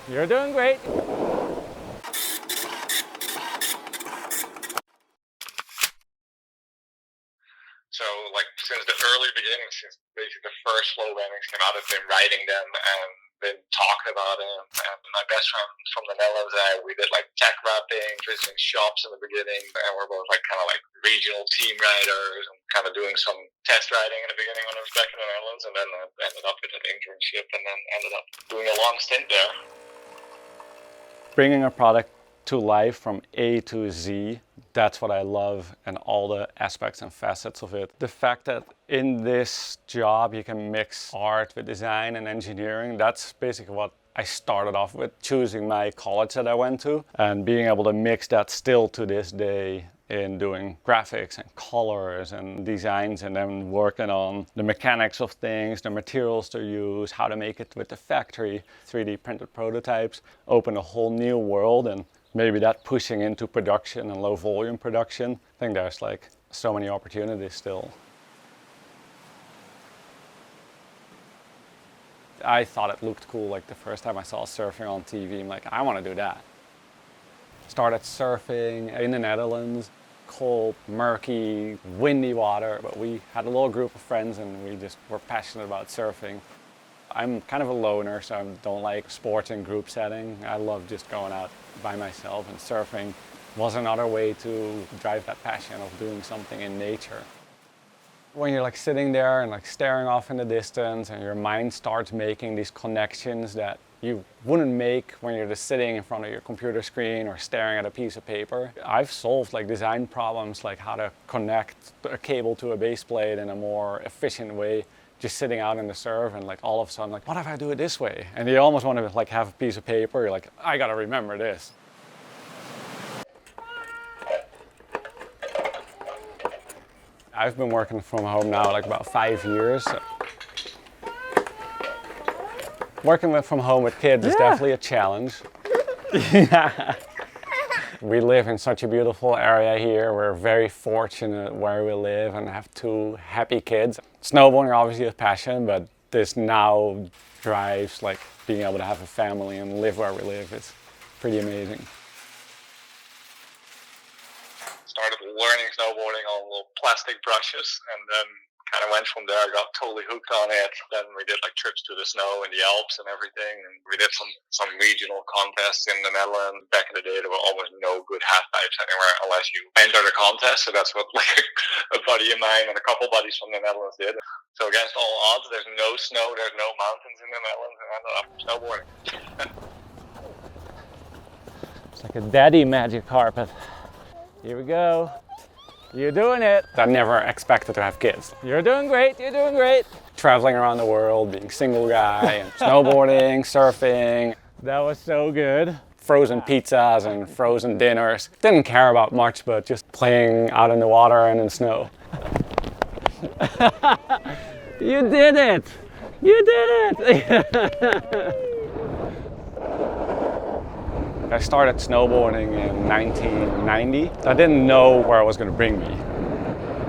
You're doing great. So, like, since the early beginning, since basically the first slow landings came out, I've been writing them and been talking about them. And my best friend from the Netherlands and I, we did like tech wrapping, visiting shops in the beginning, and we're both like kind of like regional team riders and kind of doing some test riding in the beginning when I was back in the Netherlands, and then I ended up with an internship and then ended up doing a long stint there. Bringing a product to life from A to Z, that's what I love, and all the aspects and facets of it. The fact that in this job you can mix art with design and engineering, that's basically what I started off with, choosing my college that I went to, and being able to mix that still to this day in doing graphics and colors and designs, and then working on the mechanics of things, the materials to use, how to make it with the factory, 3D printed prototypes, open a whole new world. And maybe that pushing into production and low volume production, I think there's like so many opportunities still. I thought it looked cool like the first time I saw surfing on TV. I'm like, I want to do that. Started surfing in the Netherlands, cold, murky, windy water, but we had a little group of friends and we just were passionate about surfing. I'm kind of a loner, so I don't like sports in group setting. I love just going out by myself, and surfing was another way to drive that passion of doing something in nature. When you're like sitting there and like staring off in the distance and your mind starts making these connections that you wouldn't make when you're just sitting in front of your computer screen or staring at a piece of paper. I've solved like design problems, like how to connect a cable to a base plate in a more efficient way, just sitting out in the surf, and like all of a sudden like, what if I do it this way? And you almost want to like have a piece of paper, you're like, I gotta remember this. I've been working from home now like about 5 years. Working from home with kids is definitely a challenge. We live in such a beautiful area here. We're very fortunate where we live and have 2 happy kids. Snowboarding obviously is passion, but this now drives like being able to have a family and live where we live. It's pretty amazing. Started learning snowboarding on little plastic brushes, and then kind of went from there. I got totally hooked on it. Then we did like trips to the snow in the Alps and everything, and we did some regional contests in the Netherlands. Back in the day, there were almost no good half pipes anywhere unless you entered a contest. So that's what like a buddy of mine and a couple buddies from the Netherlands did. So against all odds, there's no snow, there's no mountains in the Netherlands, and I ended up snowboarding. It's like a daddy magic carpet. Here we go. You're doing it. I never expected to have kids. You're doing great, you're doing great. Traveling around the world, being single guy, and snowboarding, surfing. That was so good. Frozen pizzas and frozen dinners. Didn't care about much, but just playing out in the water and in the snow. You did it! You did it! I started snowboarding in 1990. I didn't know where it was going to bring me.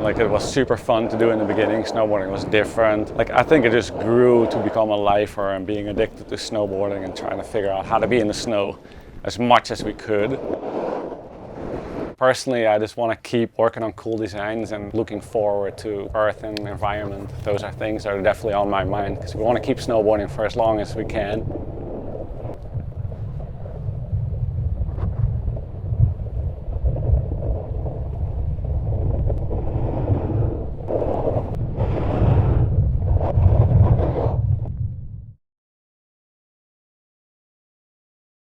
Like, it was super fun to do in the beginning. Snowboarding was different. Like, I think it just grew to become a lifer and being addicted to snowboarding and trying to figure out how to be in the snow as much as we could. Personally, I just want to keep working on cool designs and looking forward to earth and environment. Those are things that are definitely on my mind because we want to keep snowboarding for as long as we can.